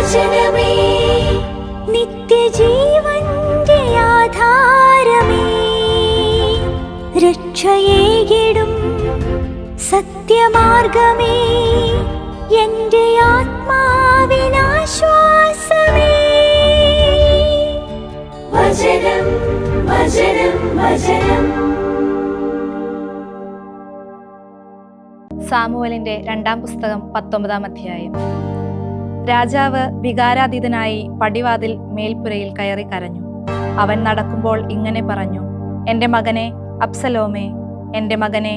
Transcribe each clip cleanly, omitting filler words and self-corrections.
വചനമേ നിത്യജീവന്റെ ആധാരമേ, രക്ഷയേകിടും സത്യമാർഗമേ, എന്റെ ആത്മാവിനാശ്വാസമേ. വചനം വചനം വചനം. സാമുവേലിന്റെ 2-ാം പുസ്തകം 19-ാം അധ്യായം. രാജാവ് വികാരാതീതനായി പടിവാതിൽ മേൽപ്പുരയിൽ കയറി കരഞ്ഞു. അവൻ നടക്കുമ്പോൾ ഇങ്ങനെ പറഞ്ഞു: എന്റെ മകനെ അബ്സലോമേ, എന്റെ മകനെ,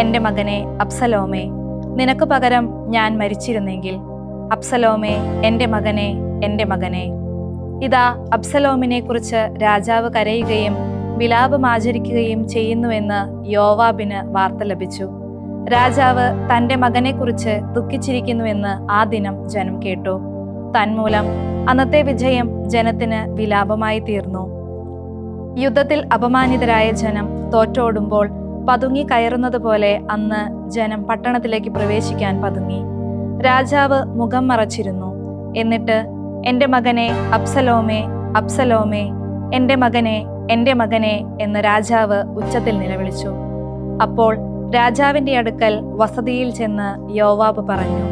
എന്റെ മകനെ അബ്സലോമേ, നിനക്ക് പകരം ഞാൻ മരിച്ചിരുന്നെങ്കിൽ. അബ്സലോമേ, എന്റെ മകനെ, എന്റെ മകനെ. ഇതാ, അബ്സലോമിനെ കുറിച്ച് രാജാവ് കരയുകയും വിലാപമാചരിക്കുകയും ചെയ്യുന്നുവെന്ന് യോവാബിന് വാർത്ത ലഭിച്ചു. രാജാവ് തന്റെ മകനെക്കുറിച്ച് ദുഃഖിച്ചിരിക്കുന്നുവെന്ന് ആ ദിനം ജനം കേട്ടു. തന്മൂലം അന്നത്തെ വിജയം ജനത്തിന് വിലാപമായി തീർന്നു. യുദ്ധത്തിൽ അപമാനിതരായ ജനം തോറ്റോടുമ്പോൾ പതുങ്ങി കയറുന്നത് പോലെ അന്ന് ജനം പട്ടണത്തിലേക്ക് പ്രവേശിക്കാൻ പതുങ്ങി. രാജാവ് മുഖം മറച്ചിരുന്നു. എന്നിട്ട് എന്റെ മകനെ അബ്സലോമേ, അബ്സലോമേ, എന്റെ മകനെ, എന്റെ മകനെ എന്ന് രാജാവ് ഉച്ചത്തിൽ നിലവിളിച്ചു. അപ്പോൾ രാജാവിന്റെ അടുക്കൽ വസതിയിൽ ചെന്ന് യോവാബ് പറഞ്ഞു: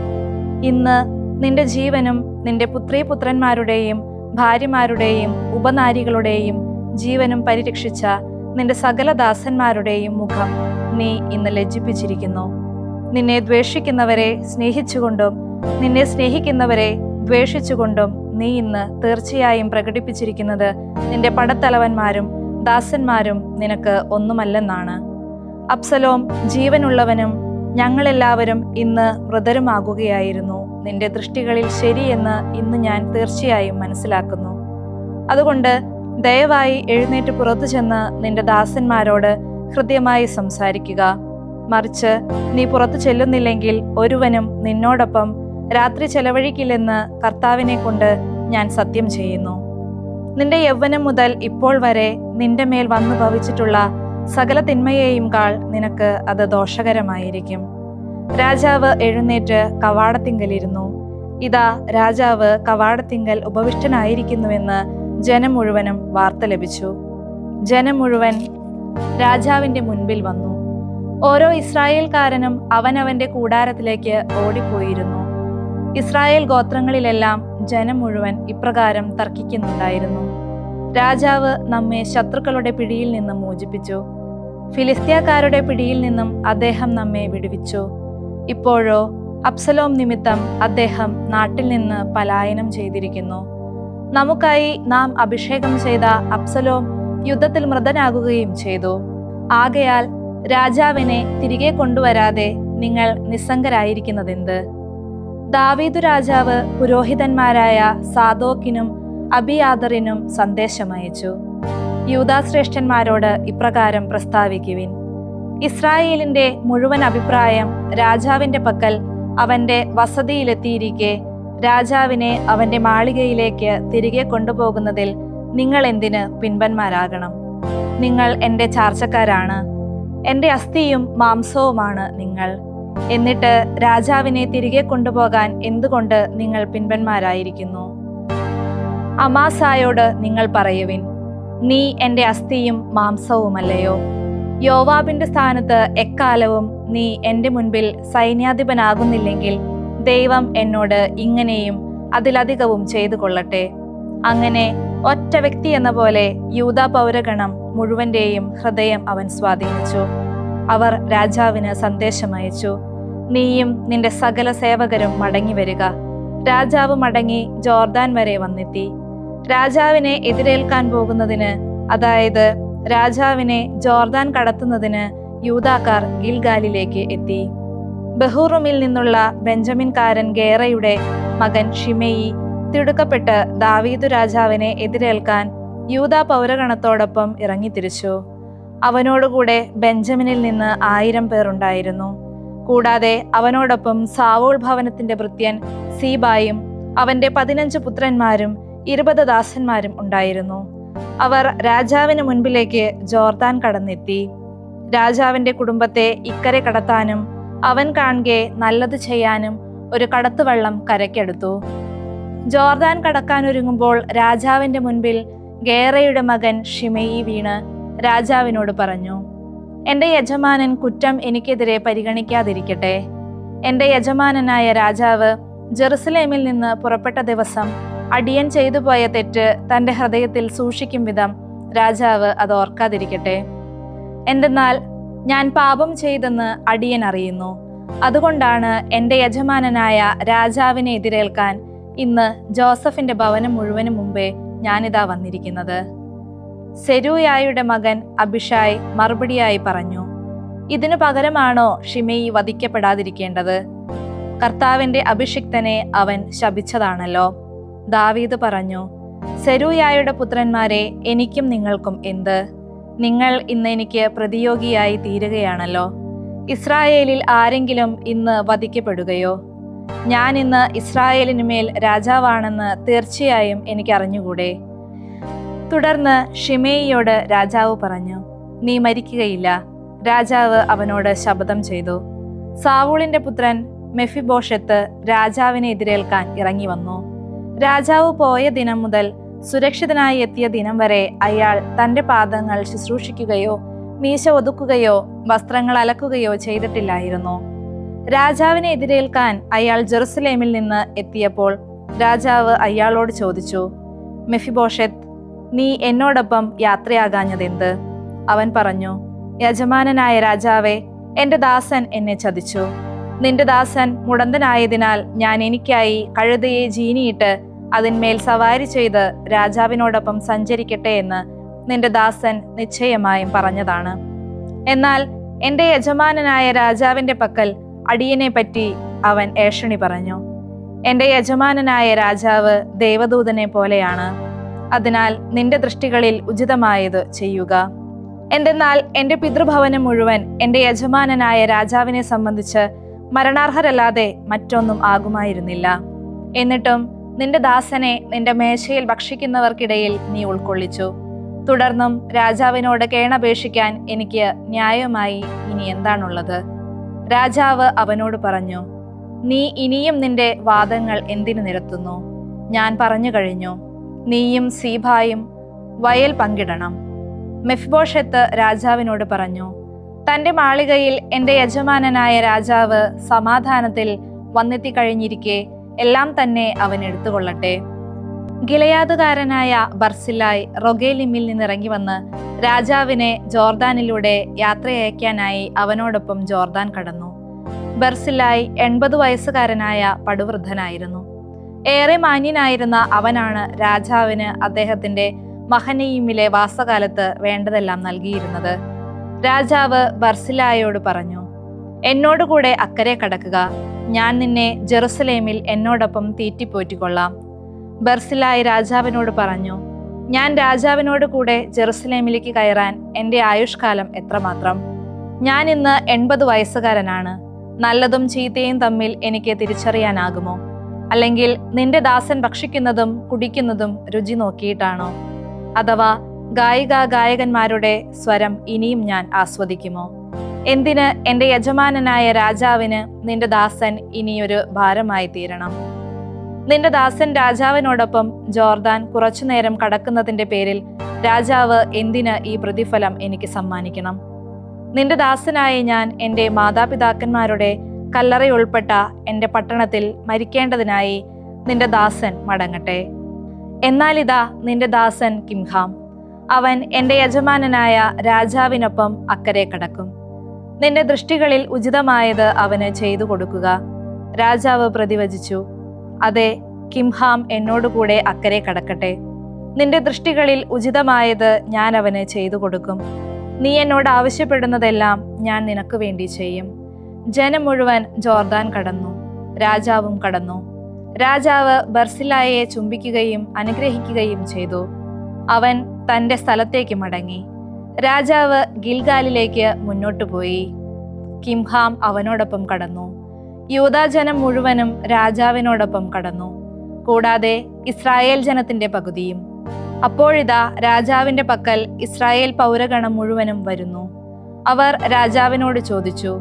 ഇന്ന് നിന്റെ ജീവനും നിന്റെ പുത്രീപുത്രന്മാരുടെയും ഭാര്യമാരുടെയും ഉപനാരികളുടെയും ജീവനും പരിരക്ഷിച്ച നിന്റെ സകല ദാസന്മാരുടെയും മുഖം നീ ഇന്ന് ലജ്ജിപ്പിച്ചിരിക്കുന്നു. നിന്നെ ദ്വേഷിക്കുന്നവരെ സ്നേഹിച്ചുകൊണ്ടും നിന്നെ സ്നേഹിക്കുന്നവരെ ദ്വേഷിച്ചുകൊണ്ടും നീ ഇന്ന് തീർച്ചയായും പ്രകടിപ്പിച്ചിരിക്കുന്നത് നിന്റെ പടത്തലവന്മാരും ദാസന്മാരും നിനക്ക് ഒന്നുമല്ലെന്നാണ്. അബ്സലോം ജീവനുള്ളവനും ഞങ്ങളെല്ലാവരും ഇന്ന് മൃതരുമാകുകയായിരുന്നു. നിന്റെ ദൃഷ്ടികളിൽ ശരിയെന്ന് ഇന്ന് ഞാൻ തീർച്ചയായും മനസ്സിലാക്കുന്നു. അതുകൊണ്ട് ദയവായി എഴുന്നേറ്റ് പുറത്തു ചെന്ന് നിന്റെ ദാസന്മാരോട് ഹൃദ്യമായി സംസാരിക്കുക. മറിച്ച് നീ പുറത്തു ചെല്ലുന്നില്ലെങ്കിൽ ഒരുവനും നിന്നോടൊപ്പം രാത്രി ചെലവഴിക്കില്ലെന്ന് കർത്താവിനെ കൊണ്ട് ഞാൻ സത്യം ചെയ്യുന്നു. നിന്റെ യൗവനം മുതൽ ഇപ്പോൾ വരെ നിന്റെ മേൽ വന്നു ഭവിച്ചിട്ടുള്ള സകല തിന്മയെയും കാൾ നിനക്ക് അത് ദോഷകരമായിരിക്കും. രാജാവ് എഴുന്നേറ്റ് കവാടത്തിങ്കലിരുന്നു. ഇതാ, രാജാവ് കവാടത്തിങ്കൽ ഉപവിഷ്ടനായിരിക്കുന്നുവെന്ന് ജനം മുഴുവനും വാർത്ത ലഭിച്ചു. ജനം മുഴുവൻ രാജാവിന്റെ മുൻപിൽ വന്നു. ഓരോ ഇസ്രായേൽക്കാരനും അവനവന്റെ കൂടാരത്തിലേക്ക് ഓടിപ്പോയിരുന്നു. ഇസ്രായേൽ ഗോത്രങ്ങളിലെല്ലാം ജനം മുഴുവൻ ഇപ്രകാരം തർക്കിക്കുന്നുണ്ടായിരുന്നു: രാജാവ് നമ്മെ ശത്രുക്കളുടെ പിടിയിൽ നിന്നും മോചിപ്പിച്ചു. ഫിലിസ്ത്യക്കാരുടെ പിടിയിൽ നിന്നും അദ്ദേഹം നമ്മെ വിടുവിച്ചു. ഇപ്പോഴോ അബ്സലോം നിമിത്തം അദ്ദേഹം നാട്ടിൽ നിന്ന് പലായനം ചെയ്തിരിക്കുന്നു. നമുക്കായി നാം അഭിഷേകം ചെയ്ത അബ്സലോം യുദ്ധത്തിൽ മൃതനാകുകയും ചെയ്തു. ആകയാൽ രാജാവിനെ തിരികെ കൊണ്ടുവരാതെ നിങ്ങൾ നിസ്സംഗരായിരിക്കുന്നതെന്ത്? ദാവീദു രാജാവ് പുരോഹിതന്മാരായ സാദോക്കിനും അബിയാദറിനും സന്ദേശമയച്ചു: യൂദാശ്രേഷ്ഠന്മാരോട് ഇപ്രകാരം പ്രസ്താവിക്കുവിൻ: ഇസ്രായേലിന്റെ മുഴുവൻ അഭിപ്രായം രാജാവിന്റെ പക്കൽ അവന്റെ വസതിയിലെത്തിയിരിക്കെ രാജാവിനെ അവന്റെ മാളികയിലേക്ക് തിരികെ കൊണ്ടുപോകുന്നതിൽ നിങ്ങൾ എന്തിന് പിൻപന്മാരാകണം? നിങ്ങൾ എന്റെ ചാർച്ചക്കാരാണ്, എന്റെ അസ്ഥിയും മാംസവുമാണ് നിങ്ങൾ. എന്നിട്ട് രാജാവിനെ തിരികെ കൊണ്ടുപോകാൻ എന്തുകൊണ്ട് നിങ്ങൾ പിൻപന്മാരായിരിക്കുന്നു? അമാസായോട് നിങ്ങൾ പറയുവിൻ: നീ എന്റെ അസ്ഥിയും മാംസവുമല്ലയോ? യോവാബിന്റെ സ്ഥാനത്ത് എക്കാലവും നീ എന്റെ മുൻപിൽ സൈന്യാധിപനാകുന്നില്ലെങ്കിൽ ദൈവം എന്നോട് ഇങ്ങനെയും അതിലധികവും ചെയ്തു കൊള്ളട്ടെ. അങ്ങനെ ഒറ്റ വ്യക്തി എന്ന പോലെ യൂദാ പൗരഗണം മുഴുവന്റെയും ഹൃദയം അവൻ സ്വാധീനിച്ചു. അവർ രാജാവിന് സന്ദേശമയച്ചു: നീയും നിന്റെ സകല സേവകരും മടങ്ങി വരിക. രാജാവ് മടങ്ങി ജോർദാൻ വരെ വന്നെത്തി. രാജാവിനെ എതിരേൽക്കാൻ പോകുന്നതിന്, അതായത് രാജാവിനെ ജോർദാൻ കടത്തുന്നതിന് യൂദാക്കാർ ഗിൽഗാലിലേക്ക് എത്തി. ബഹൂറുമിൽ നിന്നുള്ള ബെഞ്ചമിൻകാരൻ ഗേറയുടെ മകൻ ഷിമെയി തിടുക്കപ്പെട്ട് ദാവീദു രാജാവിനെ എതിരേൽക്കാൻ യൂദാ പൗരഗണത്തോടൊപ്പം ഇറങ്ങിത്തിരിച്ചു. അവനോടുകൂടെ ബെഞ്ചമിനിൽ നിന്ന് 1000 പേർ ഉണ്ടായിരുന്നു. കൂടാതെ അവനോടൊപ്പം സാവൂൾ ഭവനത്തിന്റെ ഭൃത്യൻ സീബായും അവന്റെ 15 പുത്രന്മാരും 20 ദാസന്മാരും ഉണ്ടായിരുന്നു. അവർ രാജാവിന് മുൻപിലേക്ക് ജോർദാൻ കടന്നെത്തി. രാജാവിന്റെ കുടുംബത്തെ ഇക്കരെ കടത്താനും അവൻ കാണെ നല്ലത് ചെയ്യാനും ഒരു കടത്തുവള്ളം കരയ്ക്കെടുത്തു. ജോർദാൻ കടക്കാനൊരുങ്ങുമ്പോൾ രാജാവിന്റെ മുൻപിൽ ഗേറയുടെ മകൻ ഷിമെയി വീണ് രാജാവിനോട് പറഞ്ഞു, എൻ്റെ യജമാനൻ കുറ്റം എനിക്കെതിരെ പരിഗണിക്കാതിരിക്കട്ടെ. എൻ്റെ യജമാനനായ രാജാവ് ജെറുസലേമിൽ നിന്ന് പുറപ്പെട്ട ദിവസം അടിയൻ ചെയ്തു പോയ തെറ്റ് തൻ്റെ ഹൃദയത്തിൽ സൂക്ഷിക്കും വിധം രാജാവ് അത് ഓർക്കാതിരിക്കട്ടെ. എന്തെന്നാൽ ഞാൻ പാപം ചെയ്തെന്ന് അടിയൻ അറിയുന്നു. അതുകൊണ്ടാണ് എൻ്റെ യജമാനനായ രാജാവിനെ എതിരേൽക്കാൻ ഇന്ന് ജോസഫിന്റെ ഭവനം മുഴുവനും മുമ്പേ ഞാനിതാ വന്നിരിക്കുന്നത്. സെരൂയായുടെ മകൻ അബിഷായ് മറുപടിയായി പറഞ്ഞു, ഇതിനു പകരമാണോ ഷിമെയി വധിക്കപ്പെടാതിരിക്കേണ്ടത്? കർത്താവിന്റെ അഭിഷിക്തനെ അവൻ ശപിച്ചതാണല്ലോ. ദാവീദ് പറഞ്ഞു, സെരൂയായുടെ പുത്രന്മാരെ, എനിക്കും നിങ്ങൾക്കും എന്ത്? നിങ്ങൾ ഇന്ന് എനിക്ക് പ്രതിയോഗിയായി തീരുകയാണല്ലോ. ഇസ്രായേലിൽ ആരെങ്കിലും ഇന്ന് വധിക്കപ്പെടുകയോ? ഞാൻ ഇന്ന് ഇസ്രായേലിനുമേൽ രാജാവാണെന്ന് തീർച്ചയായും എനിക്ക് അറിഞ്ഞുകൂടെ? തുടർന്ന് ഷിമെയിയോട് രാജാവ് പറഞ്ഞു, നീ മരിക്കുകയില്ല. രാജാവ് അവനോട് ശപഥം ചെയ്തു. സാവൂളിന്റെ പുത്രൻ മെഫിബോഷെത്ത് രാജാവിനെ എതിരേൽക്കാൻ ഇറങ്ങി വന്നു. രാജാവ് പോയ ദിനം മുതൽ സുരക്ഷിതനായി എത്തിയ ദിനം വരെ അയാൾ തന്റെ പാദങ്ങൾ ശുശ്രൂഷിക്കുകയോ മീശ ഒതുക്കുകയോ വസ്ത്രങ്ങൾ അലക്കുകയോ ചെയ്തിട്ടില്ലായിരുന്നു. രാജാവിനെ എതിരേൽക്കാൻ അയാൾ ജെറുസലേമിൽ നിന്ന് എത്തിയപ്പോൾ രാജാവ് അയാളോട് ചോദിച്ചു, മെഫിബോഷെത്ത്, നീ എന്നോടൊപ്പം യാത്രയാകാഞ്ഞതെന്ത്? അവൻ പറഞ്ഞു, യജമാനനായ രാജാവേ, എൻ്റെ ദാസൻ എന്നെ ചതിച്ചു. നിന്റെ ദാസൻ മുടന്തനായതിനാൽ ഞാൻ എനിക്കായി കഴുതയെ ജീനിയിട്ട് അതിന്മേൽ സവാരി ചെയ്ത് രാജാവിനോടൊപ്പം സഞ്ചരിക്കട്ടെ എന്ന് നിന്റെ ദാസൻ നിശ്ചയമായും പറഞ്ഞതാണ്. എന്നാൽ എൻ്റെ യജമാനനായ രാജാവിന്റെ പക്കൽ അടിയനെ പറ്റി അവൻ ഏഷണി പറഞ്ഞു. എൻ്റെ യജമാനനായ രാജാവ് ദേവദൂതനെ പോലെയാണ്. അതിനാൽ നിന്റെ ദൃഷ്ടികളിൽ ഉചിതമായത് ചെയ്യുക. എന്തെന്നാൽ എൻ്റെ പിതൃഭവനം മുഴുവൻ എൻ്റെ യജമാനനായ രാജാവിനെ സംബന്ധിച്ച് മരണാർഹരല്ലാതെ മറ്റൊന്നും ആകുമായിരുന്നില്ല. എന്നിട്ടും നിന്റെ ദാസനെ നിന്റെ മേശയിൽ ഭക്ഷിക്കുന്നവർക്കിടയിൽ നീ ഉൾക്കൊള്ളിച്ചു. തുടർന്നും രാജാവിനോട് കേണപേക്ഷിക്കാൻ എനിക്ക് ന്യായമായി ഇനി എന്താണുള്ളത്? രാജാവ് അവനോട് പറഞ്ഞു, നീ ഇനിയും നിന്റെ വാദങ്ങൾ എന്തിനു നിരത്തുന്നു? ഞാൻ പറഞ്ഞു കഴിഞ്ഞു. നീയും സീബായും വയൽ പങ്കിടണം. മെഫിബോഷെത്ത് രാജാവിനോട് പറഞ്ഞു, തന്റെ മാളികയിൽ എൻ്റെ യജമാനനായ രാജാവ് സമാധാനത്തിൽ വന്നെത്തിക്കഴിഞ്ഞിരിക്കെ എല്ലാം തന്നെ അവൻ എടുത്തുകൊള്ളട്ടെ. ഗിലെയാദുകാരനായ ബർസില്ലായ് റൊഗേലിമിൽ നിന്നിറങ്ങി വന്ന് രാജാവിനെ ജോർദാനിലൂടെ യാത്രയയക്കാനായി അവനോടൊപ്പം ജോർദാൻ കടന്നു. ബർസില്ലായ് 80 വയസ്സുകാരനായ പടുവൃദ്ധനായിരുന്നു. ഏറെ മാന്യനായിരുന്ന അവനാണ് രാജാവിന് അദ്ദേഹത്തിന്റെ മഹനയീമിലെ വാസകാലത്ത് വേണ്ടതെല്ലാം നൽകിയിരുന്നത്. രാജാവ് ബർസില്ലായോട് പറഞ്ഞു, എന്നോടുകൂടെ അക്കരെ കടക്കുക. ഞാൻ നിന്നെ ജെറുസലേമിൽ എന്നോടൊപ്പം തീറ്റിപ്പോറ്റിക്കൊള്ളാം. ബർസില്ലായി രാജാവിനോട് പറഞ്ഞു, ഞാൻ രാജാവിനോട് കൂടെ ജെറുസലേമിലേക്ക് കയറാൻ എൻ്റെ ആയുഷ്കാലം എത്രമാത്രം? ഞാൻ ഇന്ന് 80 വയസ്സുകാരനാണ്. നല്ലതും ചീത്തയും തമ്മിൽ എനിക്ക് തിരിച്ചറിയാനാകുമോ? അല്ലെങ്കിൽ നിന്റെ ദാസൻ ഭക്ഷിക്കുന്നതും കുടിക്കുന്നതും രുചി നോക്കിയിട്ടാണോ? അഥവാ ഗായകന്മാരുടെ സ്വരം ഇനിയും ഞാൻ ആസ്വദിക്കുമോ? എന്തിന് എൻ്റെ യജമാനനായ രാജാവിന് നിന്റെ ദാസൻ ഇനിയൊരു ഭാരമായി തീരണം? നിന്റെ ദാസൻ രാജാവിനോടൊപ്പം ജോർദാൻ കുറച്ചുനേരം കടക്കുന്നതിന്റെ പേരിൽ രാജാവ് എന്തിന് ഈ പ്രതിഫലം എനിക്ക് സമ്മാനിക്കണം? നിന്റെ ദാസനായ ഞാൻ എൻ്റെ മാതാപിതാക്കന്മാരുടെ കല്ലറയുൾപ്പെട്ട എൻ്റെ പട്ടണത്തിൽ മരിക്കേണ്ടതിനായി നിന്റെ ദാസൻ മടങ്ങട്ടെ. എന്നാൽ ഇതാ നിന്റെ ദാസൻ കിംഹാം, അവൻ എൻ്റെ യജമാനനായ രാജാവിനൊപ്പം അക്കരെ കടക്കും. നിന്റെ ദൃഷ്ടികളിൽ ഉചിതമായത് അവന് ചെയ്തു കൊടുക്കുക. രാജാവ് പ്രതിവചിച്ചു, അതെ, കിംഹാം എന്നോടുകൂടെ അക്കരെ കടക്കട്ടെ. നിന്റെ ദൃഷ്ടികളിൽ ഉചിതമായത് ഞാൻ അവന് ചെയ്തു കൊടുക്കും. നീ എന്നോട് ആവശ്യപ്പെടുന്നതെല്ലാം ഞാൻ നിനക്ക് വേണ്ടി ചെയ്യും. ജനം മുഴുവൻ ജോർദാൻ കടന്നു, രാജാവും കടന്നു. രാജാവ് ബർസില്ലായെ ചുംബിക്കുകയും അനുഗ്രഹിക്കുകയും ചെയ്തു. അവൻ തന്റെ സ്ഥലത്തേക്ക് മടങ്ങി. രാജാവ് ഗിൽഗാലിലേക്ക് മുന്നോട്ടു പോയി. കിംഹാം അവനോടൊപ്പം കടന്നു. യൂദാജനം മുഴുവനും രാജാവിനോടൊപ്പം കടന്നു, കൂടാതെ ഇസ്രായേൽ ജനത്തിന്റെ പകുതിയും. അപ്പോഴിതാ രാജാവിന്റെ പക്കൽ ഇസ്രായേൽ പൗരഗണം മുഴുവനും വരുന്നു. അവർ രാജാവിനോട് ചോദിച്ചു,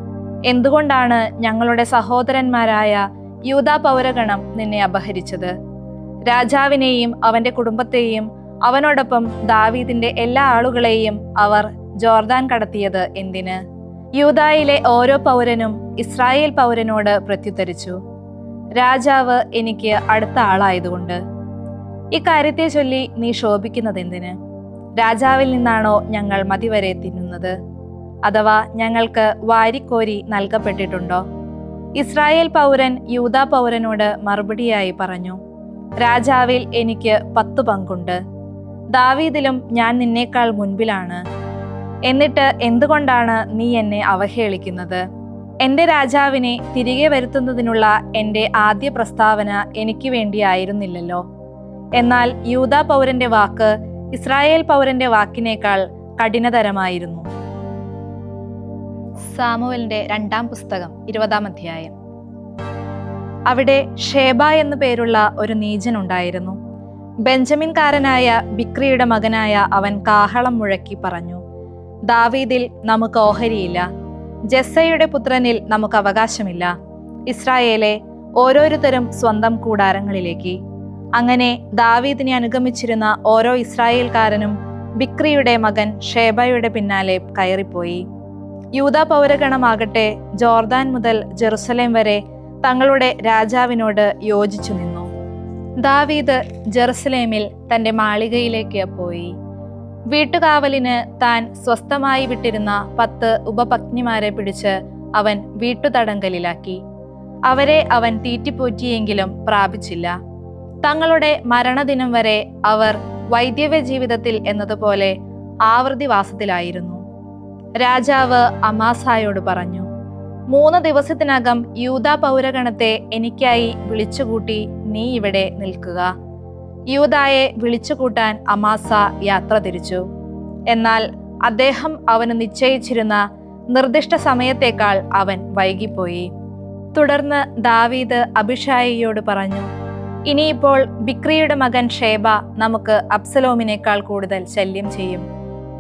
എന്തുകൊണ്ടാണ് ഞങ്ങളുടെ സഹോദരന്മാരായ യൂദാ പൗരഗണം നിന്നെ അപഹരിച്ചത്? രാജാവിനെയും അവന്റെ കുടുംബത്തെയും അവനോടൊപ്പം ദാവീദിന്റെ എല്ലാ ആളുകളെയും അവർ ജോർദാൻ കടത്തിയത് എന്തിന്? യൂദായിലെ ഓരോ പൗരനും ഇസ്രായേൽ പൗരനോട് പ്രത്യുത്തരിച്ചു, രാജാവ് എനിക്ക് അടുത്ത ആളായതുകൊണ്ട്. ഇക്കാര്യത്തെ ചൊല്ലി നീ ശോഭിക്കുന്നതെന്തിന്? രാജാവിൽ നിന്നാണോ ഞങ്ങൾ മതിവരെ തിന്നുന്നത്? അഥവാ ഞങ്ങൾക്ക് വാരിക്കോരി നൽകപ്പെട്ടിട്ടുണ്ടോ? ഇസ്രായേൽ പൗരൻ യൂദാ പൗരനോട് മറുപടിയായി പറഞ്ഞു, രാജാവിൽ എനിക്ക് 10 പങ്കുണ്ട്. ദാവീദിലും ഞാൻ നിന്നേക്കാൾ മുൻപിലാണ്. എന്നിട്ട് എന്തുകൊണ്ടാണ് നീ എന്നെ അവഹേളിക്കുന്നത്? എന്റെ രാജാവിനെ തിരികെ വരുത്തുന്നതിനുള്ള എന്റെ ആദ്യ പ്രസ്താവന എനിക്ക് വേണ്ടിയായിരുന്നില്ലല്ലോ. എന്നാൽ യൂദാ പൗരന്റെ വാക്ക് ഇസ്രായേൽ പൗരന്റെ വാക്കിനേക്കാൾ കഠിനതരമായിരുന്നു. സാമുവേലിന്റെ 2-ാം പുസ്തകം 20-ാം അധ്യായം. അവിടെ ഷേബ എന്നു പേരുള്ള ഒരു നീചൻ ഉണ്ടായിരുന്നു. ബെഞ്ചമിൻകാരനായ ബിക്രിയുടെ മകനായ അവൻ കാഹളം മുഴക്കി പറഞ്ഞു, ദാവീദിൽ നമുക്ക് ഓഹരിയില്ല, ജെസ്സയുടെ പുത്രനിൽ നമുക്ക് അവകാശമില്ല. ഇസ്രായേലെ, ഓരോരുത്തരും സ്വന്തം കൂടാരങ്ങളിലേക്ക്. അങ്ങനെ ദാവീദിനെ അനുഗമിച്ചിരുന്ന ഓരോ ഇസ്രായേൽക്കാരനും ബിക്രിയുടെ മകൻ ഷേബയുടെ പിന്നാലെ കയറിപ്പോയി. യൂദാ പൗരഗണമാകട്ടെ ജോർദാൻ മുതൽ ജെറുസലേം വരെ തങ്ങളുടെ രാജാവിനോട് യോജിച്ചു നിന്നു. ദാവീദ് ജെറുസലേമിൽ തന്റെ മാളികയിലേക്ക് പോയി. വീട്ടുകാവലിന് താൻ സ്വസ്ഥമായി വിട്ടിരുന്ന 10 ഉപപത്നിമാരെ പിടിച്ച് അവൻ വീട്ടുതടങ്കലിലാക്കി. അവരെ അവൻ തീറ്റിപ്പോറ്റിയെങ്കിലും പ്രാപിച്ചില്ല. തങ്ങളുടെ മരണദിനം വരെ അവർ വൈദ്യവ്യ ജീവിതത്തിൽ എന്നതുപോലെ ആവൃത്തിവാസത്തിലായിരുന്നു. രാജാവ് അമാസായോട് പറഞ്ഞു, 3 ദിവസത്തിനകം യൂദാ പൗരഗണത്തെ എനിക്കായി വിളിച്ചുകൂട്ടി നീ ഇവിടെ നിൽക്കുക. യൂദായെ വിളിച്ചുകൂട്ടാൻ അമാസ യാത്ര തിരിച്ചു. എന്നാൽ അദ്ദേഹം അവന് നിശ്ചയിച്ചിരുന്ന നിർദ്ദിഷ്ട സമയത്തേക്കാൾ അവൻ വൈകിപ്പോയി. തുടർന്ന് ദാവീദ് അബിഷായിയോട് പറഞ്ഞു, ഇനിയിപ്പോൾ ബിക്രിയുടെ മകൻ ഷേബ നമുക്ക് അബ്സലോമിനേക്കാൾ കൂടുതൽ ശല്യം ചെയ്യും.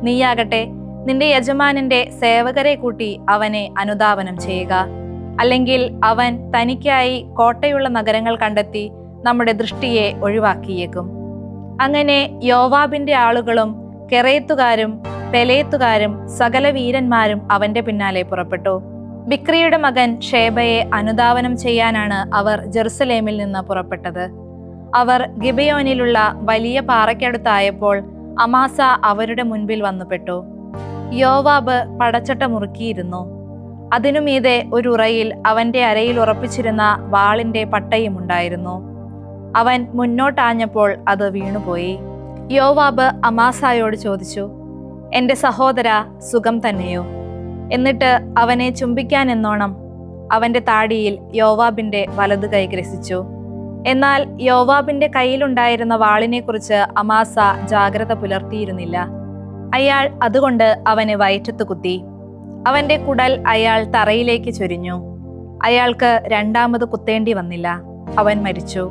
നീയാകട്ടെ നിന്റെ യജമാനന്റെ സേവകരെ കൂട്ടി അവനെ അനുധാവനം ചെയ്യുക. അല്ലെങ്കിൽ അവൻ തനിക്കായി കോട്ടയുള്ള നഗരങ്ങൾ കണ്ടെത്തി നമ്മുടെ ദൃഷ്ടിയെ ഒഴിവാക്കിയേക്കും. അങ്ങനെ യോവാബിന്റെ ആളുകളും കെറേത്തുകാരും പെലേത്തുകാരും സകല വീരന്മാരും അവന്റെ പിന്നാലെ പുറപ്പെട്ടു. ബിക്രിയുടെ മകൻ ഷേബയെ അനുധാവനം ചെയ്യാനാണ് അവർ ജെറുസലേമിൽ നിന്ന് പുറപ്പെട്ടത്. അവർ ഗിബയോനിലുള്ള വലിയ പാറയ്ക്കടുത്തായപ്പോൾ അമാസ അവരുടെ മുൻപിൽ വന്നുപെട്ടു. യോവാബ് പടച്ചട്ട മുറുക്കിയിരുന്നു. അതിനുമീതെ ഒരു ഉറയിൽ അവന്റെ അരയിൽ ഉറപ്പിച്ചിരുന്ന വാളിന്റെ പട്ടയും ഉണ്ടായിരുന്നു. അവൻ മുന്നോട്ടാഞ്ഞപ്പോൾ അത് വീണുപോയി. യോവാബ് അമാസായോട് ചോദിച്ചു, എന്റെ സഹോദര, സുഖം തന്നെയോ? എന്നിട്ട് അവനെ ചുംബിക്കാൻ എന്നോണം അവന്റെ താടിയിൽ യോവാബിന്റെ വലതു കൈ ഗ്രസിച്ചു. എന്നാൽ യോവാബിന്റെ കയ്യിലുണ്ടായിരുന്ന വാളിനെക്കുറിച്ച് അമാസ ജാഗ്രത പുലർത്തിയിരുന്നില്ല. അയാൾ അതുകൊണ്ട് അവനെ വയറ്റത്ത് കുത്തി. അവന്റെ കുടൽ അയാൾ തറയിലേക്ക് ചൊരിഞ്ഞു. അയാൾക്ക് 2ാമത് കുത്തേണ്ടി വന്നില്ല. അവൻ മരിച്ചു.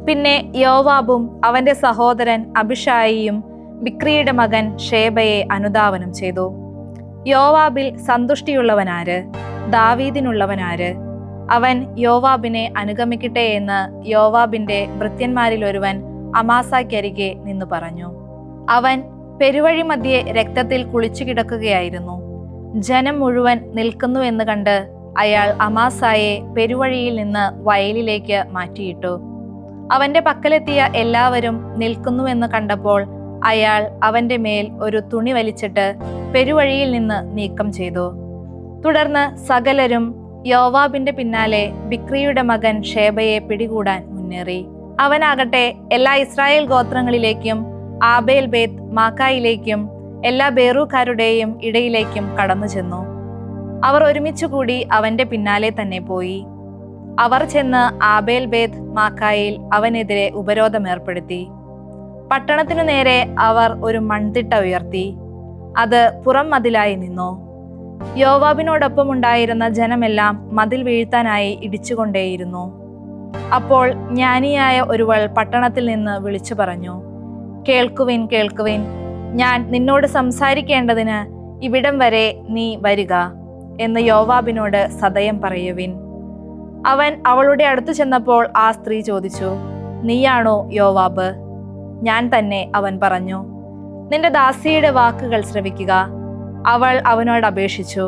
പിന്നെ യോവാബും അവന്റെ സഹോദരൻ അബിഷായിയും ബിക്രിയുടെ മകൻ ഷേബയെ അനുധാവനം ചെയ്തു. യോവാബിൽ സന്തുഷ്ടിയുള്ളവനാര്? ദാവീദിനുള്ളവനാര്? അവൻ യോവാബിനെ അനുഗമിക്കട്ടെ എന്ന് യോവാബിന്റെ ഭൃത്യന്മാരിൽ ഒരുവൻ അമാസാക്കരികെ നിന്നു പറഞ്ഞു. അവൻ പെരുവഴി മധ്യേ രക്തത്തിൽ കുളിച്ചു കിടക്കുകയായിരുന്നു. ജനം മുഴുവൻ നിൽക്കുന്നുവെന്ന് കണ്ട് അയാൾ അമാസായെ പെരുവഴിയിൽ നിന്ന് വയലിലേക്ക് മാറ്റിയിട്ടു. അവന്റെ പക്കലെത്തിയ എല്ലാവരും നിൽക്കുന്നുവെന്ന് കണ്ടപ്പോൾ അയാൾ അവന്റെ മേൽ ഒരു തുണി വലിച്ചിട്ട് പെരുവഴിയിൽ നിന്ന് നീക്കം ചെയ്തു. തുടർന്ന് സകലരും യോവാബിന്റെ പിന്നാലെ ബിക്രിയുടെ മകൻ ഷേബയെ പിടികൂടാൻ മുന്നേറി. അവനാകട്ടെ എല്ലാ ഇസ്രായേൽ ഗോത്രങ്ങളിലേക്കും ആബേൽ ബേത്ത് മാക്കായിലേക്കും എല്ലാ ബേറൂക്കാരുടെയും ഇടയിലേക്കും കടന്നു ചെന്നു. അവർ ഒരുമിച്ചുകൂടി അവന്റെ പിന്നാലെ തന്നെ പോയി. അവർ ചെന്ന് ആബേൽ ബേത്ത് മാക്കായിൽ അവനെതിരെ ഉപരോധമേർപ്പെടുത്തി. പട്ടണത്തിനു നേരെ അവർ ഒരു മൺതിട്ട ഉയർത്തി. അത് പുറം മതിലായി നിന്നു. യോവാബിനോടൊപ്പം ഉണ്ടായിരുന്ന ജനമെല്ലാം മതിൽ വീഴ്ത്താനായി ഇടിച്ചുകൊണ്ടേയിരുന്നു. അപ്പോൾ ജ്ഞാനിയായ ഒരുവൾ പട്ടണത്തിൽ നിന്ന് വിളിച്ചു പറഞ്ഞു, കേൾക്കുവിൻ, കേൾക്കുവിൻ, ഞാൻ നിന്നോട് സംസാരിക്കേണ്ടതിന് ഇവിടം വരെ നീ വരിക എന്ന് യോവാബിനോട് സദയം പറയുവിൻ. അവൻ അവളുടെ അടുത്തു ചെന്നപ്പോൾ ആ സ്ത്രീ ചോദിച്ചു, നീയാണോ യോവാബ്? ഞാൻ തന്നെ, അവൻ പറഞ്ഞു. നിന്റെ ദാസിയുടെ വാക്കുകൾ ശ്രവിക്കുക. അവൾ അവനോട് അപേക്ഷിച്ചു.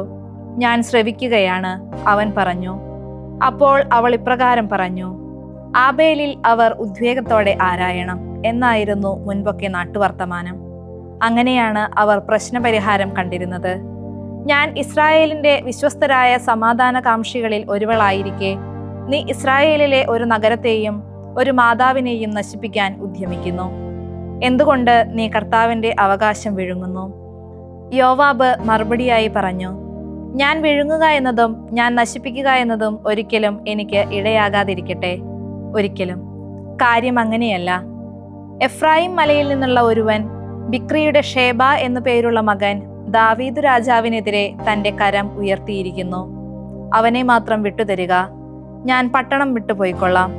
ഞാൻ ശ്രവിക്കുകയാണ്, അവൻ പറഞ്ഞു. അപ്പോൾ അവൾ ഇപ്രകാരം പറഞ്ഞു: ആബേലിൽ അവർ ഉദ്വേഗത്തോടെ ആരായണം എന്നായിരുന്നു മുൻപൊക്കെ നാട്ടുവർത്തമാനം. അങ്ങനെയാണ് അവർ പ്രശ്നപരിഹാരം കണ്ടിരുന്നത്. ഞാൻ ഇസ്രായേലിന്റെ വിശ്വസ്തരായ സമാധാനകാംക്ഷികളിൽ ഒരുവളായിരിക്കെ നീ ഇസ്രായേലിലെ ഒരു നഗരത്തെയും ഒരു മാതാവിനെയും നശിപ്പിക്കാൻ ഉദ്യമിക്കുന്നു. എന്തുകൊണ്ട് നീ കർത്താവിന്റെ അവകാശം വിഴുങ്ങുന്നു? യോവാബ് മറുപടിയായി പറഞ്ഞു: ഞാൻ വിഴുങ്ങുക എന്നതും ഞാൻ നശിപ്പിക്കുക എന്നതും ഒരിക്കലും എനിക്ക് ഇടയാകാതിരിക്കട്ടെ. ഒരിക്കലും. കാര്യം അങ്ങനെയല്ല. എഫ്രായിം മലയിൽ നിന്നുള്ള ഒരുവൻ, ബിക്രിയുടെ ഷേബ എന്നു പേരുള്ള മകൻ, ദാവീദ് രാജാവിനെതിരെ തന്റെ കരം ഉയർത്തിയിരിക്കുന്നു. അവനെ മാത്രം വിട്ടുതരിക. ഞാൻ പട്ടണം വിട്ടുപോയിക്കൊള്ളാം.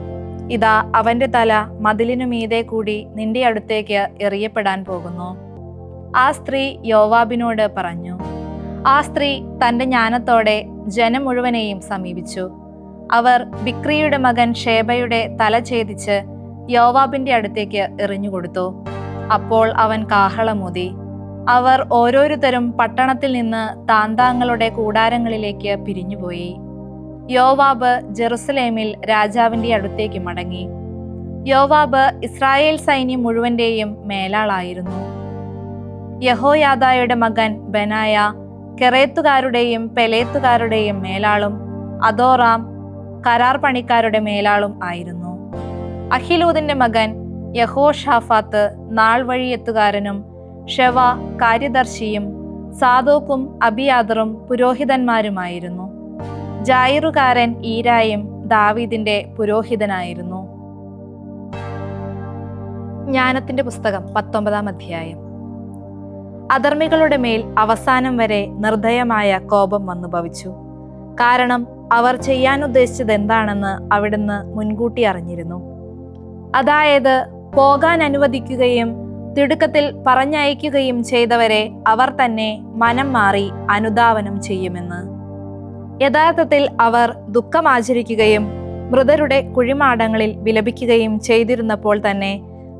ഇതാ അവന്റെ തല മതിലിനു മീതെ കൂടി നിന്റെ അടുത്തേക്ക് എറിയപ്പെടാൻ പോകുന്നു. ആ സ്ത്രീ യോവാബിനോട് പറഞ്ഞു. ആ സ്ത്രീ തന്റെ ജ്ഞാനത്തോടെ ജനം മുഴുവനെയും സമീപിച്ചു. അവർ ബിക്രിയുടെ മകൻ ഷേബയുടെ തല ഛേദിച്ച് യോവാബിന്റെ അടുത്തേക്ക് എറിഞ്ഞുകൊടുത്തു. അപ്പോൾ അവൻ കാഹളമൂതി. അവർ ഓരോരുത്തരും പട്ടണത്തിൽ നിന്ന് താന്താങ്ങളുടെ കൂടാരങ്ങളിലേക്ക് പിരിഞ്ഞുപോയി. യോവാബ് ജെറുസലേമിൽ രാജാവിന്റെ അടുത്തേക്ക് മടങ്ങി. യോവാബ് ഇസ്രായേൽ സൈന്യം മുഴുവന്റെയും മേലാളായിരുന്നു. യഹോയാദായുടെ മകൻ ബെനായ കെറേത്തുകാരുടെയും പെലേത്തുകാരുടെയും മേലാളും അദോറാം കരാർ പണിക്കാരുടെ മേലാളും ആയിരുന്നു. അഹിലൂദിന്റെ മകൻ യഹോഷാഫാത്ത് നാൾ വഴിയെത്തുകാരനും ഷെവ കാര്യദർശിയും സാദോക്കും അബിയാദറും പുരോഹിതന്മാരുമായിരുന്നു. ജായിറുകാരൻ ഈരായും ദാവീദിന്റെ പുരോഹിതനായിരുന്നു. ജ്ഞാനത്തിന്റെ പുസ്തകം 19-ാം അധ്യായം. അധർമ്മികളുടെ മേൽ അവസാനം വരെ നിർദ്ദയമായ കോപം വന്നു ഭവിച്ചു. കാരണം അവർ ചെയ്യാൻ ഉദ്ദേശിച്ചത് എന്താണെന്ന് അവിടുന്ന് മുൻകൂട്ടി അറിഞ്ഞിരുന്നു. അതായത് പോകാൻ അനുവദിക്കുകയും തിടുക്കത്തിൽ പറഞ്ഞയക്കുകയും ചെയ്തവരെ അവർ തന്നെ മനം മാറി അനുധാവനം ചെയ്യുമെന്ന്. യഥാർത്ഥത്തിൽ അവർ ദുഃഖമാചരിക്കുകയും മൃതരുടെ കുഴിമാടങ്ങളിൽ വിലപിക്കുകയും ചെയ്തിരുന്നപ്പോൾ തന്നെ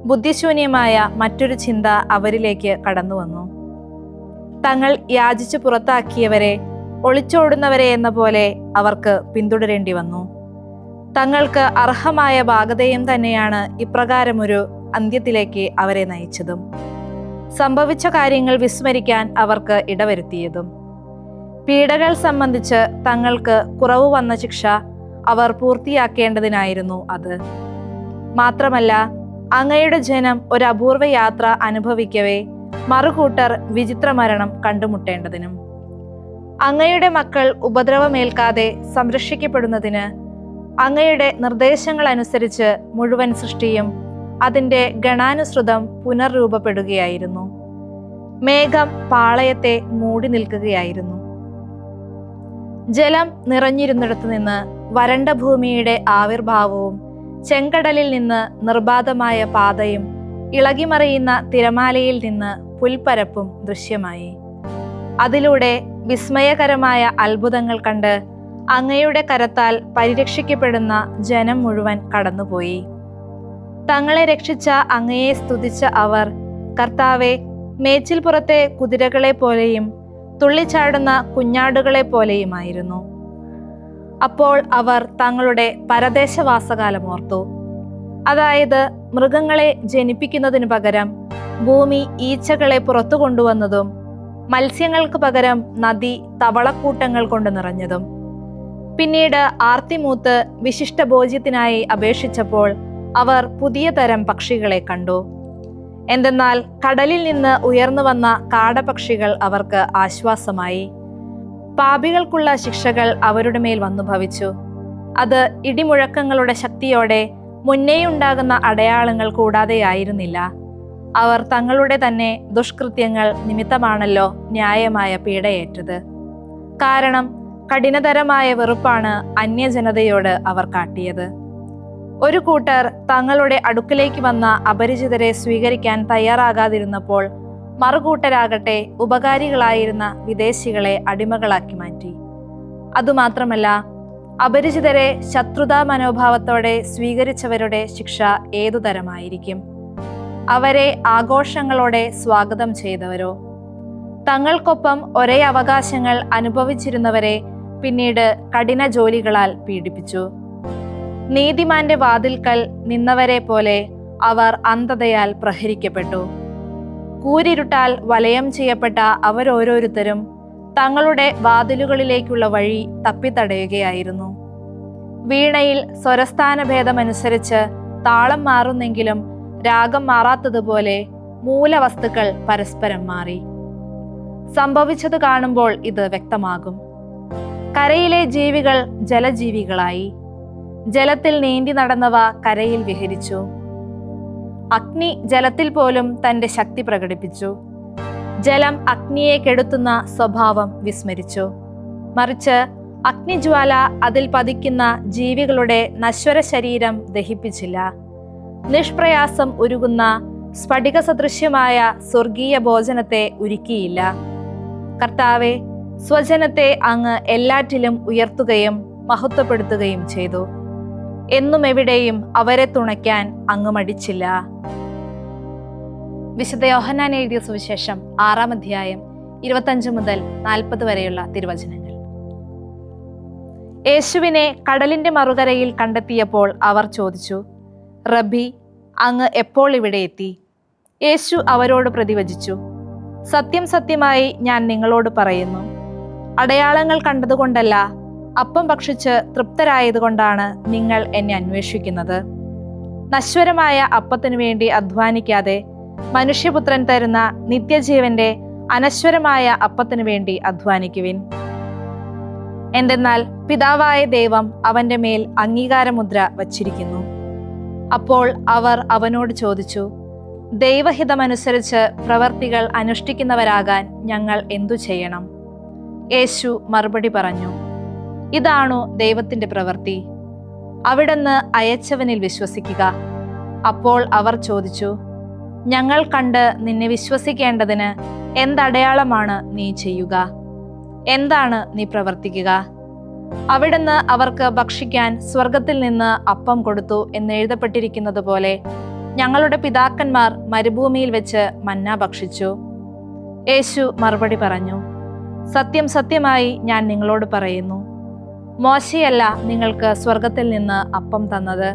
ബുദ്ധിശൂന്യമായ മറ്റൊരു ചിന്ത അവരിലേക്ക് കടന്നുവന്നു. തങ്ങൾ യാചിച്ചു പുറത്താക്കിയവരെ ഒളിച്ചോടുന്നവരെ എന്ന പോലെ അവർക്ക് പിന്തുടരേണ്ടി വന്നു. തങ്ങൾക്ക് അർഹമായ ഭാഗതയും തന്നെയാണ് ഇപ്രകാരമൊരു അന്ത്യത്തിലേക്ക് അവരെ നയിച്ചതും സംഭവിച്ച കാര്യങ്ങൾ വിസ്മരിക്കാൻ അവർക്ക് ഇടവരുത്തിയതും. പീഡകൾ സംബന്ധിച്ച് തങ്ങൾക്ക് കുറവ് വന്ന ശിക്ഷ അവർ പൂർത്തിയാക്കേണ്ടതിനായിരുന്നു അത്. മാത്രമല്ല, അങ്ങയുടെ ജനം ഒരു അപൂർവ യാത്ര അനുഭവിക്കവേ മറുകൂട്ടർ വിചിത്ര മരണം കണ്ടുമുട്ടേണ്ടതിനും അങ്ങയുടെ മക്കൾ ഉപദ്രവമേൽക്കാതെ സംരക്ഷിക്കപ്പെടുന്നതിന് അങ്ങയുടെ നിർദ്ദേശങ്ങൾ അനുസരിച്ച് മുഴുവൻ സൃഷ്ടിയും അതിൻ്റെ ഗണാനുസൃതം പുനർരൂപപ്പെടുകയായിരുന്നു. മേഘം പാളയത്തെ മൂടി നിൽക്കുകയായിരുന്നു. ജലം നിറഞ്ഞിരുന്നിടത്തു നിന്ന് വരണ്ട ഭൂമിയുടെ ആവിർഭാവവും ചെങ്കടലിൽ നിന്ന് നിർബാധമായ പാതയും ഇളകിമറിയുന്ന തിരമാലയിൽ നിന്ന് പുൽപ്പരപ്പും ദൃശ്യമായി. അതിലൂടെ വിസ്മയകരമായ അത്ഭുതങ്ങൾ കണ്ട് അങ്ങയുടെ കരത്താൽ പരിരക്ഷിക്കപ്പെടുന്ന ജനം മുഴുവൻ കടന്നുപോയി. തങ്ങളെ രക്ഷിച്ച അങ്ങയെ സ്തുതിച്ച അവർ, കർത്താവെ, മേച്ചിൽപ്പുറത്തെ കുതിരകളെ പോലെയും തുള്ളിച്ചാടുന്ന കുഞ്ഞാടുകളെ പോലെയുമായിരുന്നു. അപ്പോൾ അവർ തങ്ങളുടെ പരദേശവാസകാലം ഓർത്തു. അതായത് മൃഗങ്ങളെ ജനിപ്പിക്കുന്നതിനു പകരം ഭൂമി ഈച്ചകളെ പുറത്തു കൊണ്ടുവന്നതും മത്സ്യങ്ങൾക്ക് പകരം നദി തവളക്കൂട്ടങ്ങൾ കൊണ്ട് നിറഞ്ഞതും. പിന്നീട് ആർത്തിമൂത്ത് വിശിഷ്ട ഭോജ്യത്തിനായി അപേക്ഷിച്ചപ്പോൾ അവർ പുതിയ തരം പക്ഷികളെ കണ്ടു. എന്തെന്നാൽ കടലിൽ നിന്ന് ഉയർന്നു വന്ന കാടപക്ഷികൾ അവർക്ക് ആശ്വാസമായി. പാപികൾക്കുള്ള ശിക്ഷകൾ അവരുടെ മേൽ വന്നു ഭവിച്ചു. അത് ഇടിമുഴക്കങ്ങളുടെ ശക്തിയോടെ മുന്നേയുണ്ടാകുന്ന അടയാളങ്ങൾ കൂടാതെയായിരുന്നില്ല. അവർ തങ്ങളുടെ തന്നെ ദുഷ്കൃത്യങ്ങൾ നിമിത്തമാണല്ലോ ന്യായമായ പീഡയേറ്റത്. കാരണം കഠിനതരമായ വെറുപ്പാണ് അന്യജനതയോട് അവർ കാട്ടിയത്. ഒരു കൂട്ടർ തങ്ങളുടെ അടുക്കലേക്ക് വന്ന അപരിചിതരെ സ്വീകരിക്കാൻ തയ്യാറാകാതിരുന്നപ്പോൾ മറുകൂട്ടരാകട്ടെ ഉപകാരികളായിരുന്ന വിദേശികളെ അടിമകളാക്കി മാറ്റി. അതുമാത്രമല്ല, അപരിചിതരെ ശത്രുതാ മനോഭാവത്തോടെ സ്വീകരിച്ചവരുടെ ശിക്ഷ ഏതുതരമായിരിക്കും? അവരെ ആഘോഷങ്ങളോടെ സ്വാഗതം ചെയ്തവരോ? തങ്ങൾക്കൊപ്പം ഒരേ അവകാശങ്ങൾ അനുഭവിച്ചിരുന്നവരെ പിന്നീട് കഠിന ജോലികളാൽ പീഡിപ്പിച്ചു. നീതിമാന്റെ വാതിൽക്കൽ നിന്നവരെ പോലെ അവർ അന്ധതയാൽ പ്രഹരിക്കപ്പെട്ടു. കൂരിരുട്ടാൽ വലയം ചെയ്യപ്പെട്ട അവരോരോരുത്തരും തങ്ങളുടെ വാതിലുകളിലേക്കുള്ള വഴി തപ്പിത്തടയുകയായിരുന്നു. വീണയിൽ സ്വരസ്ഥാനഭേദമനുസരിച്ച് താളം മാറുന്നെങ്കിലും രാഗം മാറാത്തതുപോലെ മൂലവസ്തുക്കൾ പരസ്പരം മാറി. സംഭവിച്ചത് കാണുമ്പോൾ ഇത് വ്യക്തമാകും. കരയിലെ ജീവികൾ ജലജീവികളായി. ജലത്തിൽ നീന്തി നടന്നവ കരയിൽ വിഹരിച്ചു. അഗ്നി ജലത്തിൽ പോലും തന്റെ ശക്തി പ്രകടിപ്പിച്ചു. ജലം അഗ്നിയെ കെടുത്തുന്ന സ്വഭാവം വിസ്മരിച്ചു. മറിച്ച് അഗ്നിജ്വാല അതിൽ പതിക്കുന്ന ജീവികളുടെ നശ്വര ശരീരം ദഹിപ്പിച്ചില്ല. നിഷ്പ്രയാസം ഉരുകുന്ന സ്ഫടിക സദൃശ്യമായ സ്വർഗീയ ഭോജനത്തെ ഒരുക്കിയില്ല. കർത്താവെ, സ്വജനത്തെ അങ്ങ് എല്ലാറ്റിലും ഉയർത്തുകയും മഹത്വപ്പെടുത്തുകയും ചെയ്തു. എന്നും എവിടെയും അവരെ തുണയ്ക്കാൻ അങ്ങ് മടിച്ചില്ല. വിശുദ്ധ യോഹന്നാൻ എഴുതിയ സുവിശേഷം 6-ാം അധ്യായം 25 മുതൽ 40 വരെയുള്ള തിരുവചനങ്ങൾ. യേശുവിനെ കടലിന്റെ മറുകരയിൽ കണ്ടെത്തിയപ്പോൾ അവർ ചോദിച്ചു, റബ്ബി, അങ്ങ് എപ്പോൾ ഇവിടെ എത്തി? യേശു അവരോട് പ്രതിവചിച്ചു, സത്യം സത്യമായി ഞാൻ നിങ്ങളോട് പറയുന്നു, അടയാളങ്ങൾ കണ്ടതുകൊണ്ടല്ല, അപ്പം ഭക്ഷിച്ച് തൃപ്തരായതുകൊണ്ടാണ് നിങ്ങൾ എന്നെ അന്വേഷിക്കുന്നത്. നശ്വരമായ അപ്പത്തിനു വേണ്ടി അധ്വാനിക്കാതെ മനുഷ്യപുത്രൻ തരുന്ന നിത്യജീവന്റെ അനശ്വരമായ അപ്പത്തിനു വേണ്ടി അധ്വാനിക്കുവിൻ. എന്തെന്നാൽ പിതാവായ ദൈവം അവന്റെ മേൽ അംഗീകാരമുദ്ര വച്ചിരിക്കുന്നു. അപ്പോൾ അവർ അവനോട് ചോദിച്ചു, ദൈവഹിതമനുസരിച്ച് പ്രവർത്തികൾ അനുഷ്ഠിക്കുന്നവരാകാൻ ഞങ്ങൾ എന്തു ചെയ്യണം? യേശു മറുപടി പറഞ്ഞു, ഇതാണോ ദൈവത്തിന്റെ പ്രവൃത്തി? അവിടുന്ന് അയച്ചവനിൽ വിശ്വസിക്കുക. അപ്പോൾ അവർ ചോദിച്ചു, ഞങ്ങൾ കണ്ട് നിന്നെ വിശ്വസിക്കേണ്ടതിന് എന്തടയാളമാണ് നീ ചെയ്യുക? എന്താണ് നീ പ്രവർത്തിക്കുക? അവിടുന്ന് അവർക്ക് ഭക്ഷിക്കാൻ സ്വർഗത്തിൽ നിന്ന് അപ്പം കൊടുത്തു എന്നെഴുതപ്പെട്ടിരിക്കുന്നത് പോലെ ഞങ്ങളുടെ പിതാക്കന്മാർ മരുഭൂമിയിൽ വെച്ച് മന്ന ഭക്ഷിച്ചു. യേശു മറുപടി പറഞ്ഞു, സത്യം സത്യമായി ഞാൻ നിങ്ങളോട് പറയുന്നു, മോശയല്ല നിങ്ങൾക്ക് സ്വർഗത്തിൽ നിന്ന് അപ്പം തന്നത്.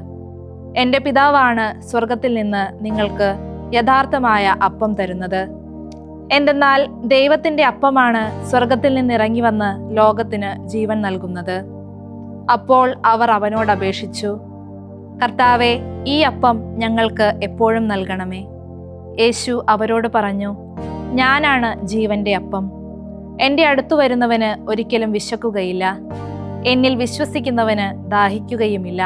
എൻ്റെ പിതാവാണ് സ്വർഗത്തിൽ നിന്ന് നിങ്ങൾക്ക് യഥാർത്ഥമായ അപ്പം തരുന്നത്. എന്തെന്നാൽ ദൈവത്തിന്റെ അപ്പമാണ് സ്വർഗത്തിൽ നിന്ന് ഇറങ്ങി വന്ന് ലോകത്തിന് ജീവൻ നൽകുന്നത്. അപ്പോൾ അവർ അവനോട് അപേക്ഷിച്ചു, കർത്താവെ, ഈ അപ്പം ഞങ്ങൾക്ക് എപ്പോഴും നൽകണമേ. യേശു അവരോട് പറഞ്ഞു, ഞാനാണ് ജീവന്റെ അപ്പം. എൻ്റെ അടുത്തു വരുന്നവന് ഒരിക്കലും വിശക്കുകയില്ല, എന്നിൽ വിശ്വസിക്കുന്നവന് ദാഹിക്കുകയുമില്ല.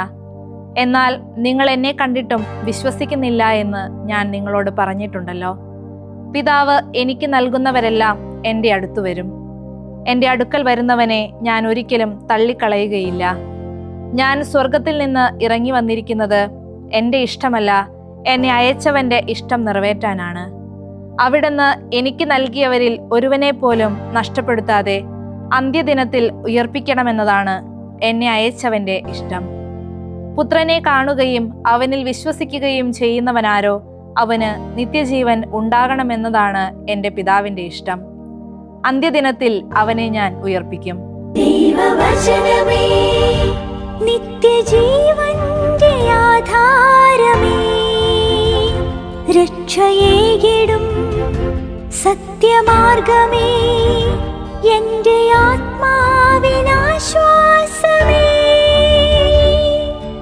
എന്നാൽ നിങ്ങൾ എന്നെ കണ്ടിട്ടും വിശ്വസിക്കുന്നില്ല എന്ന് ഞാൻ നിങ്ങളോട് പറഞ്ഞിട്ടുണ്ടല്ലോ. പിതാവ് എനിക്ക് നൽകുന്നവരെല്ലാം എൻ്റെ അടുത്തു വരും. എൻ്റെ അടുക്കൽ വരുന്നവനെ ഞാൻ ഒരിക്കലും തള്ളിക്കളയുകയില്ല. ഞാൻ സ്വർഗത്തിൽ നിന്ന് ഇറങ്ങി വന്നിരിക്കുന്നത് എൻ്റെ ഇഷ്ടമല്ല, എന്നെ അയച്ചവന്റെ ഇഷ്ടം നിറവേറ്റാനാണ്. അവിടുന്ന് എനിക്ക് നൽകിയവരിൽ ഒരുവനെ പോലും നഷ്ടപ്പെടുത്താതെ അന്ത്യദിനത്തിൽ ഉയർപ്പിക്കണമെന്നതാണ് എന്നെ അയച്ചവന്റെ ഇഷ്ടം. പുത്രനെ കാണുകയും അവനിൽ വിശ്വസിക്കുകയും ചെയ്യുന്നവനാരോ അവന് നിത്യജീവൻ ഉണ്ടാകണമെന്നതാണ് എൻ്റെ പിതാവിന്റെ ഇഷ്ടം. അന്ത്യദിനത്തിൽ അവനെ ഞാൻ ഉയർപ്പിക്കും. ദൈവവചനമേ, നിത്യജീവന്റെ ആധാരമേ, രക്ഷയേകിടും സത്യമാർഗമേ, എൻ്റെ ആത്മാ